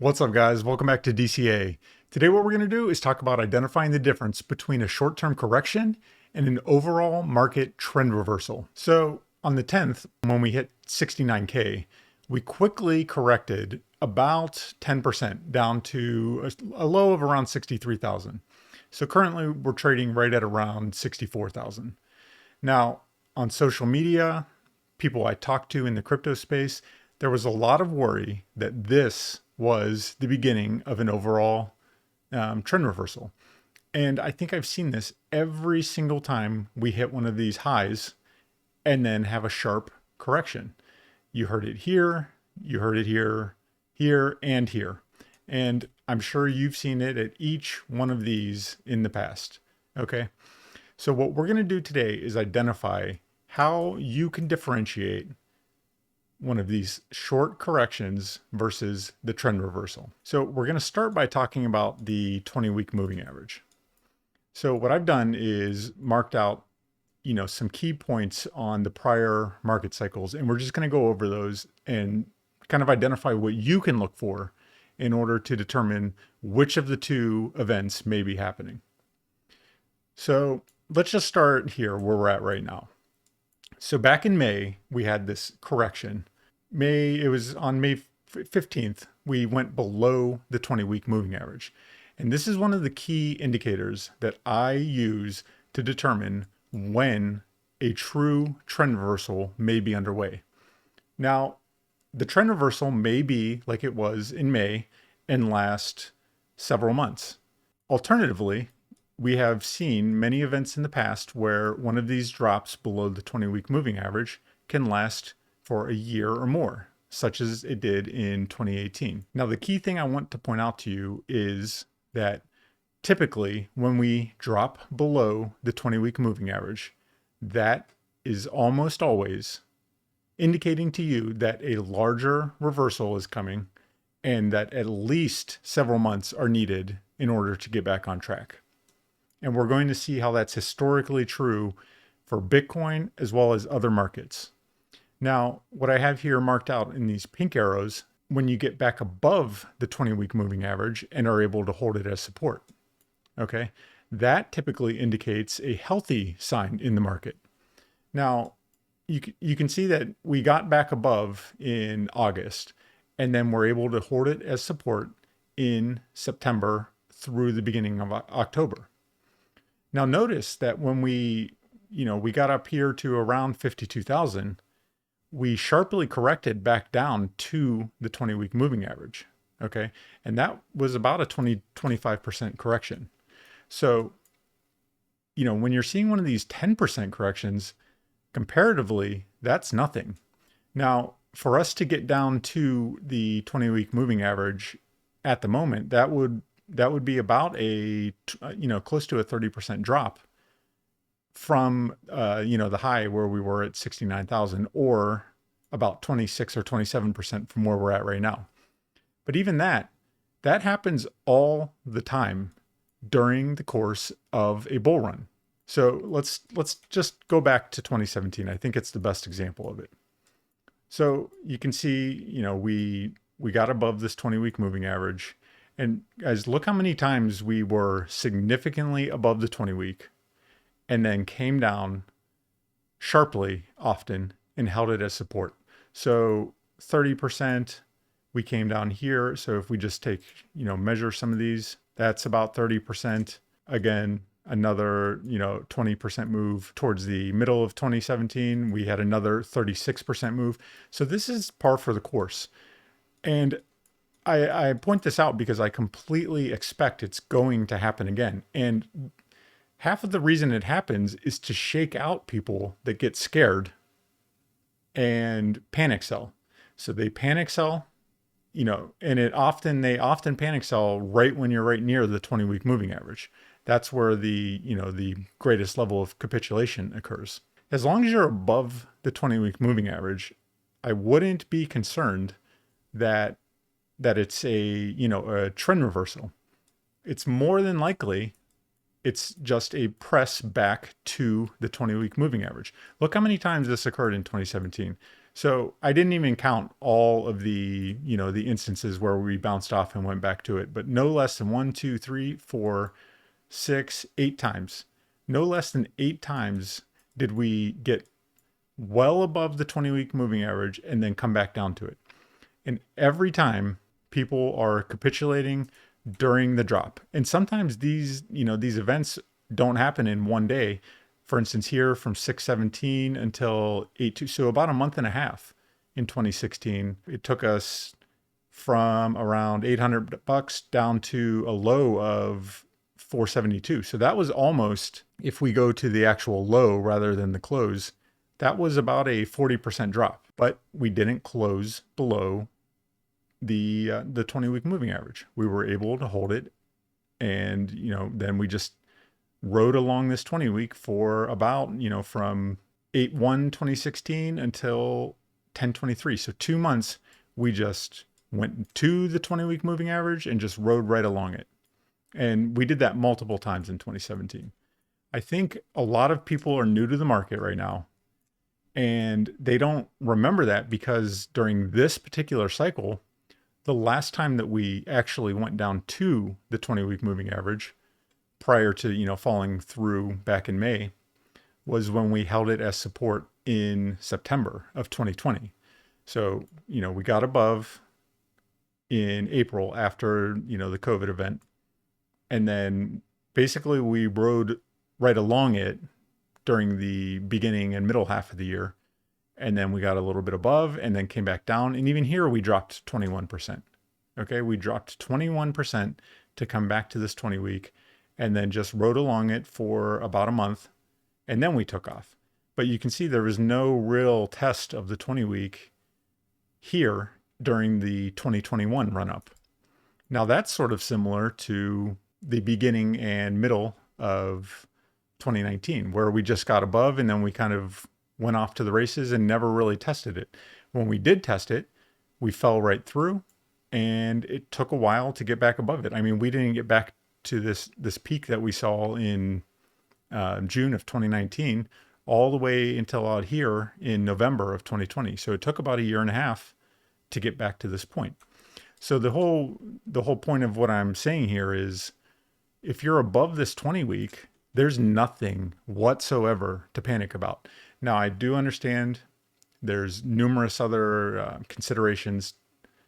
What's up, guys? Welcome back to DCA. Today what we're going to do is talk about identifying the difference between a short-term correction and an overall market trend reversal. So on the 10th, when we hit 69K, we quickly corrected about 10% down to a low of around 63,000. So currently we're trading right at around 64,000. Now on social media, people I talked to in the crypto space, there was a lot of worry that this was the beginning of an overall trend reversal. And I think I've seen this every single time we hit one of these highs and then have a sharp correction. You heard it here, you heard it here, here, and here. And I'm sure you've seen it at each one of these in the past. Okay. So what we're going to do today is identify how you can differentiate one of these short corrections versus the trend reversal. So we're going to start by talking about the 20-week moving average. So what I've done is marked out, some key points on the prior market cycles, and we're just going to go over those and kind of identify what you can look for in order to determine which of the two events may be happening. So let's just start here where we're at right now. So back in May, we had this correction. It was on May 15th, we went below the 20-week moving average. And this is one of the key indicators that I use to determine when a true trend reversal may be underway. Now, the trend reversal may be like it was in May and last several months. Alternatively, we have seen many events in the past where one of these drops below the 20-week moving average can last for a year or more, such as it did in 2018. Now, the key thing I want to point out to you is that typically when we drop below the 20-week moving average, that is almost always indicating to you that a larger reversal is coming and that at least several months are needed in order to get back on track. And we're going to see how that's historically true for Bitcoin as well as other markets. Now, what I have here marked out in these pink arrows, when you get back above the 20-week moving average and are able to hold it as support, okay, that typically indicates a healthy sign in the market. Now, you can see that we got back above in August, and then we're able to hold it as support in September through the beginning of October. Now notice that when we got up here to around 52,000, we sharply corrected back down to the 20-week moving average. Okay. And that was about a 25% correction. So, when you're seeing one of these 10% corrections, comparatively, that's nothing. Now, for us to get down to the 20-week moving average at the moment, that would be about close to a 30% drop from, the high where we were at 69,000, or about 26 or 27% from where we're at right now. But even that happens all the time during the course of a bull run. So let's just go back to 2017. I think it's the best example of it. So you can see, we got above this 20-week moving average. And guys, look how many times we were significantly above the 20-week and then came down sharply often and held it as support. So 30%, we came down here. So if we just take, measure some of these, that's about 30%. Again, another, 20% move towards the middle of 2017. We had another 36% move. So this is par for the course. And I point this out because I completely expect it's going to happen again. And half of the reason it happens is to shake out people that get scared and panic sell. So they panic sell, and they often panic sell right when you're right near the 20-week moving average. That's where the greatest level of capitulation occurs. As long as you're above the 20-week moving average, I wouldn't be concerned that it's a trend reversal. It's more than likely it's just a press back to the 20-week moving average. Look how many times this occurred in 2017. So I didn't even count all of the instances where we bounced off and went back to it, but no less than one, two, three, four, six, 8 times. No less than 8 times did we get well above the 20-week moving average and then come back down to it. And every time people are capitulating during the drop. And sometimes these events don't happen in one day. For instance, here from 617 until 82, so about a month and a half in 2016. It took us from around $800 down to a low of 472. So that was almost, if we go to the actual low rather than the close, that was about a 40% drop. But we didn't close below the 20-week moving average. We were able to hold it, and then we just rode along this 20-week for about from 8/1/2016 until 10/23. So 2 months we just went to the 20-week moving average and just rode right along it. And we did that multiple times in 2017. I think a lot of people are new to the market right now, and they don't remember that because during this particular cycle, the last time that we actually went down to the 20-week moving average prior to, falling through back in May was when we held it as support in September of 2020. So, we got above in April after, the COVID event. And then basically we rode right along it during the beginning and middle half of the year. And then we got a little bit above and then came back down. And even here we dropped 21%. Okay, we dropped 21% to come back to this 20-week and then just rode along it for about a month. And then we took off. But you can see there was no real test of the 20-week here during the 2021 run-up. Now that's sort of similar to the beginning and middle of 2019, where we just got above and then we kind of went off to the races and never really tested it. When we did test it, we fell right through, and it took a while to get back above it. I mean, we didn't get back to this peak that we saw in June of 2019 all the way until out here in November of 2020. So it took about a year and a half to get back to this point. So the whole point of what I'm saying here is, if you're above this 20-week, there's nothing whatsoever to panic about. Now, I do understand there's numerous other considerations,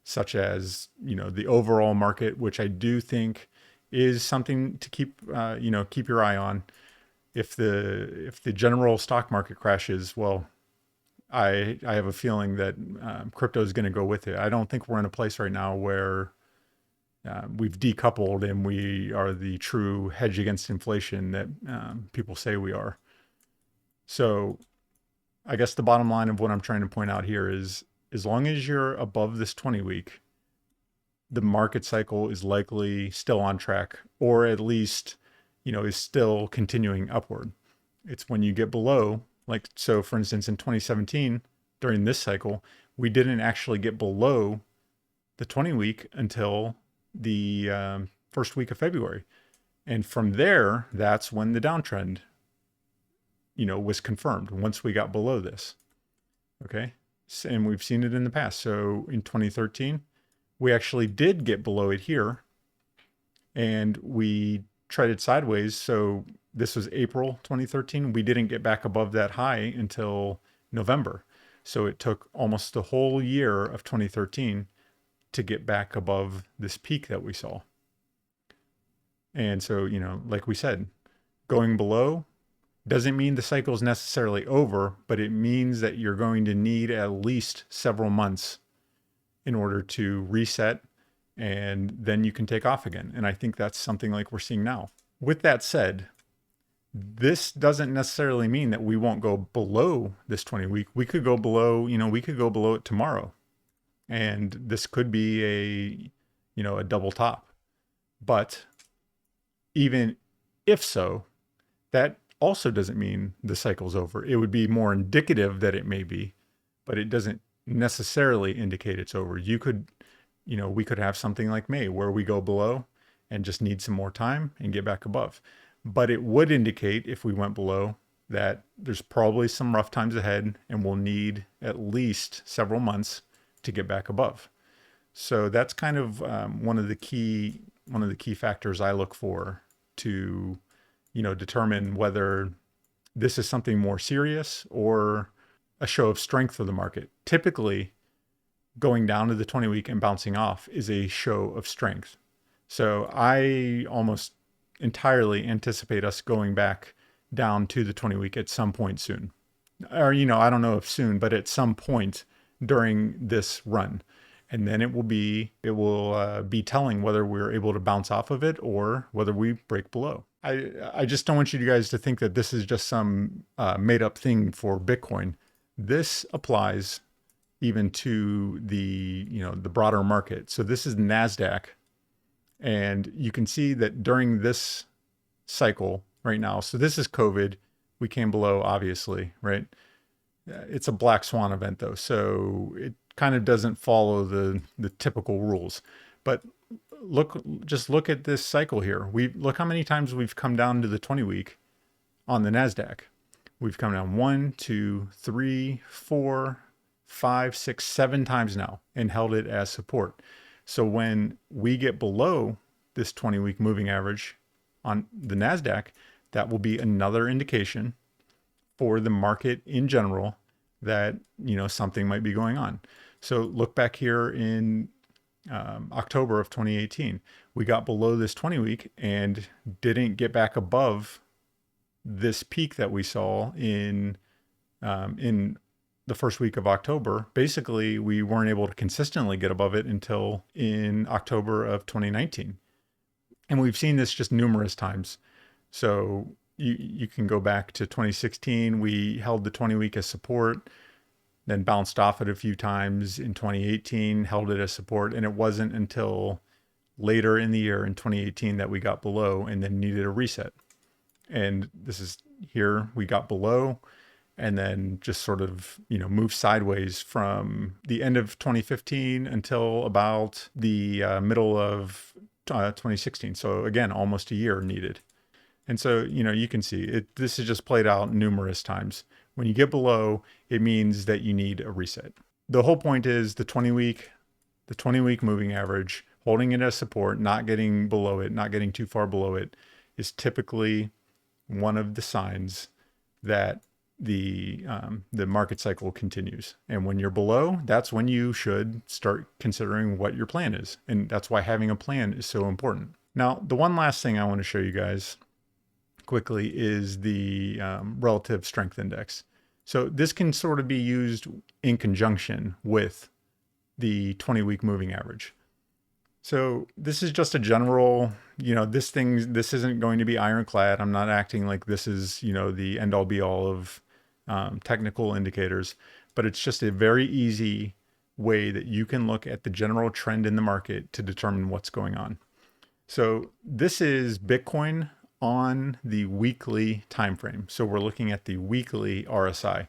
such as, the overall market, which I do think is something to keep your eye on. If the general stock market crashes, well, I have a feeling that crypto is going to go with it. I don't think we're in a place right now where we've decoupled and we are the true hedge against inflation that people say we are. So I guess the bottom line of what I'm trying to point out here is, as long as you're above this 20-week, the market cycle is likely still on track, or at least, is still continuing upward. It's when you get below, like, so for instance, in 2017, during this cycle, we didn't actually get below the 20-week until the first week of February. And from there, that's when the downtrend, was confirmed once we got below this. Okay. And we've seen it in the past. So in 2013, we actually did get below it here, and we traded sideways. So this was April 2013. We didn't get back above that high until November. So it took almost the whole year of 2013 to get back above this peak that we saw. And so, like we said, going below doesn't mean the cycle is necessarily over, but it means that you're going to need at least several months in order to reset, and then you can take off again. And I think that's something like we're seeing now. With that said, this doesn't necessarily mean that we won't go below this 20-week. We could go below, we could go below it tomorrow. And this could be a double top. But even if so, that also doesn't mean the cycle's over. It would be more indicative that it may be, but it doesn't necessarily indicate it's over. You could, we could have something like May where we go below and just need some more time and get back above. But it would indicate, if we went below, that there's probably some rough times ahead and we'll need at least several months to get back above. So that's kind of one of the key factors I look for to, determine whether this is something more serious or a show of strength for the market. Typically, going down to the 20 week and bouncing off is a show of strength. So I almost entirely anticipate us going back down to the 20 week at some point soon. Or, I don't know if soon, but at some point during this run. And then it will be telling whether we're able to bounce off of it or whether we break below. I just don't want you guys to think that this is just some made up thing for Bitcoin. This applies even to the broader market. So this is NASDAQ. And you can see that during this cycle right now, so this is COVID. We came below, obviously, right? It's a black swan event though. So it kind of doesn't follow the typical rules. But just look at this cycle here. Look how many times we've come down to the 20 week on the NASDAQ. We've come down 1, 2, 3, 4, 5, 6, 7 times now and held it as support. So when we get below this 20 week moving average on the NASDAQ, that will be another indication for the market in general that, something might be going on. So look back here in October of 2018, we got below this 20 week and didn't get back above this peak that we saw in the first week of October. Basically, we weren't able to consistently get above it until in October of 2019. And we've seen this just numerous times. So you can go back to 2016. We held the 20 week as support, then bounced off it a few times in 2018, held it as support. And it wasn't until later in the year in 2018 that we got below and then needed a reset. And this is here, we got below and then just sort of, moved sideways from the end of 2015 until about the middle of 2016. So again, almost a year needed. And so, you can see it. This has just played out numerous times. When you get below, it means that you need a reset. The whole point is the 20 week moving average, holding it as support, not getting below it, not getting too far below it, is typically one of the signs that the market cycle continues. And when you're below, that's when you should start considering what your plan is. And that's why having a plan is so important. Now, the one last thing I want to show you guys quickly is the relative strength index. So this can sort of be used in conjunction with the 20 week moving average. So this is just a general, this isn't going to be ironclad. I'm not acting like this is, the end all be all of technical indicators, but it's just a very easy way that you can look at the general trend in the market to determine what's going on. So this is Bitcoin on the weekly time frame. So we're looking at the weekly RSI.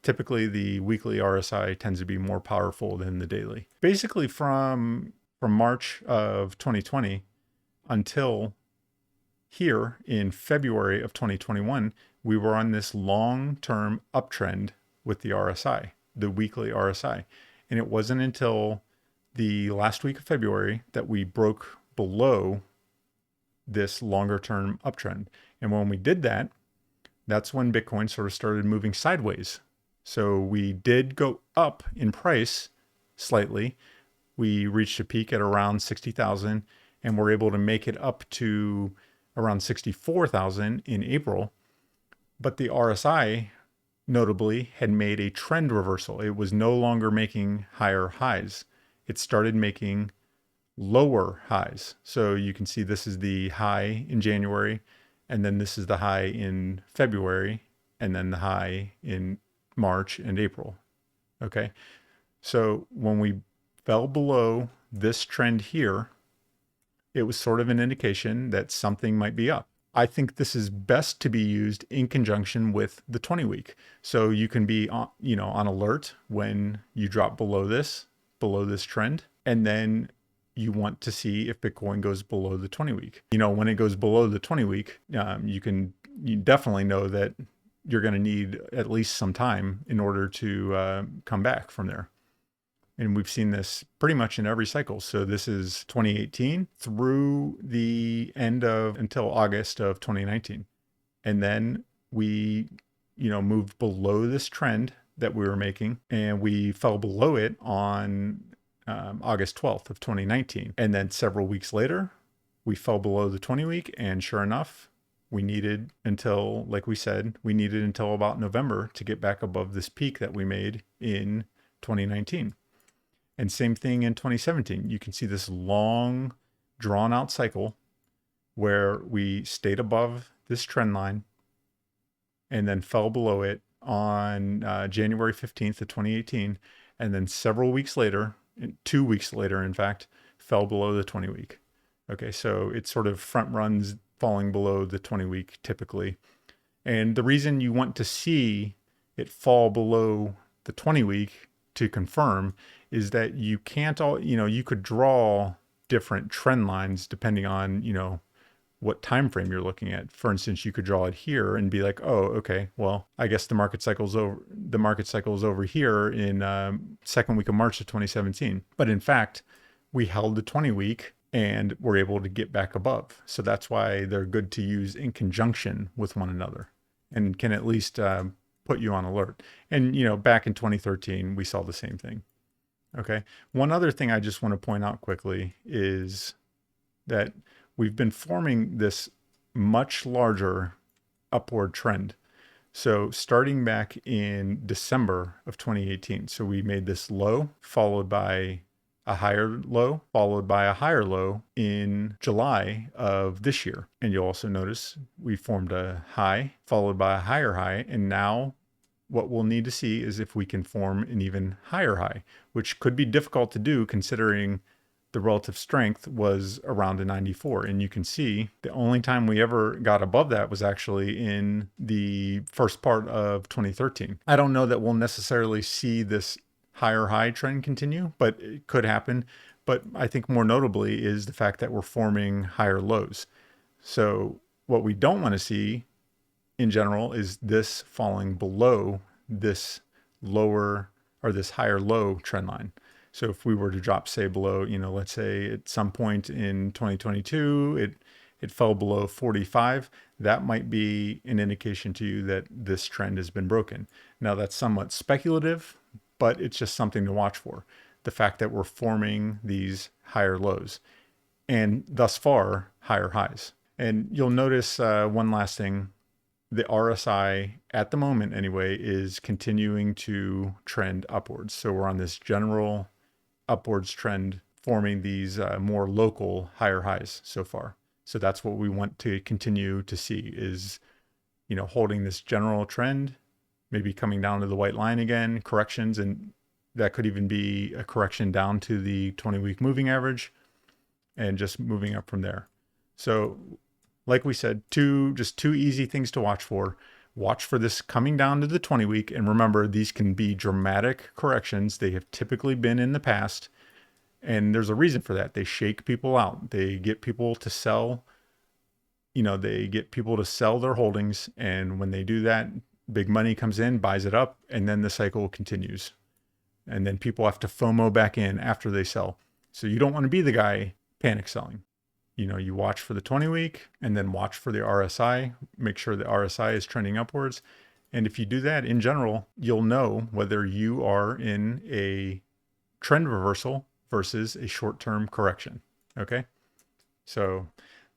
Typically, the weekly RSI tends to be more powerful than the daily. Basically, from March of 2020 until here in February of 2021, we were on this long-term uptrend with the RSI, the weekly RSI. And it wasn't until the last week of February that we broke below this longer term uptrend. And when we did that, that's when Bitcoin sort of started moving sideways. So we did go up in price slightly. We reached a peak at around 60,000 and we're able to make it up to around 64,000 in April. But the RSI notably had made a trend reversal. It was no longer making higher highs. It started making lower highs. So you can see this is the high in January, and then this is the high in February, and then the high in March and April. Okay. So when we fell below this trend here, it was sort of an indication that something might be up. I think this is best to be used in conjunction with the 20 week. So you can be on alert when you drop below this trend, and then you want to see if Bitcoin goes below the 20 week. When it goes below the 20 week, you definitely know that you're going to need at least some time in order to come back from there. And we've seen this pretty much in every cycle. So this is 2018 through the end of until August of 2019. And then we, moved below this trend that we were making, and we fell below it on August 12th of 2019. And then several weeks later, we fell below the 20 week. And sure enough, we needed until, like we said, we needed until about November to get back above this peak that we made in 2019. And same thing in 2017. You can see this long, drawn out cycle where we stayed above this trend line and then fell below it on January 15th of 2018. And then several weeks later, 2 weeks later, in fact, fell below the 20 week. Okay, so it sort of front runs falling below the 20 week typically. And the reason you want to see it fall below the 20 week to confirm is that you can't you could draw different trend lines depending on, what time frame you're looking at. For instance, you could draw it here and be like, oh, okay, well, I guess the market cycle is over here in second week of March of 2017. But in fact, we held the 20 week and we're able to get back above. So that's why they're good to use in conjunction with one another and can at least put you on alert. And, back in 2013, we saw the same thing. Okay. One other thing I just want to point out quickly is that we've been forming this much larger upward trend. So starting back in December of 2018, so we made this low followed by a higher low, followed by a higher low in July of this year. And you'll also notice we formed a high followed by a higher high. And now what we'll need to see is if we can form an even higher high, which could be difficult to do considering the relative strength was around a 94. And you can see the only time we ever got above that was actually in the first part of 2013. I don't know that we'll necessarily see this higher high trend continue, but it could happen. But I think more notably is the fact that we're forming higher lows. So what we don't want to see in general is this falling below this lower or this higher low trend line. So if we were to drop, say, below, let's say at some point in 2022, it fell below 45, that might be an indication to you that this trend has been broken. Now that's somewhat speculative, but it's just something to watch for. The fact that we're forming these higher lows and thus far higher highs. And you'll notice one last thing. The RSI at the moment anyway is continuing to trend upwards. So we're on this general upwards trend forming these more local higher highs so far. So that's what we want to continue to see is, holding this general trend, maybe coming down to the white line again, corrections, and that could even be a correction down to the 20-week moving average and just moving up from there. So like we said, two easy things to watch for. Watch for this coming down to the 20 week. And remember, these can be dramatic corrections. They have typically been in the past. And there's a reason for that. They shake people out. They get people to sell, they get people to sell their holdings. And when they do that, big money comes in, buys it up, and then the cycle continues. And then people have to FOMO back in after they sell. So you don't want to be the guy panic selling. You watch for the 20 week and then watch for the RSI, make sure the RSI is trending upwards. And if you do that in general, you'll know whether you are in a trend reversal versus a short-term correction. Okay. So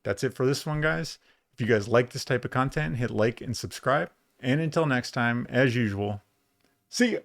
that's it for this one, guys. If you guys like this type of content, hit like and subscribe. And until next time, as usual, see ya.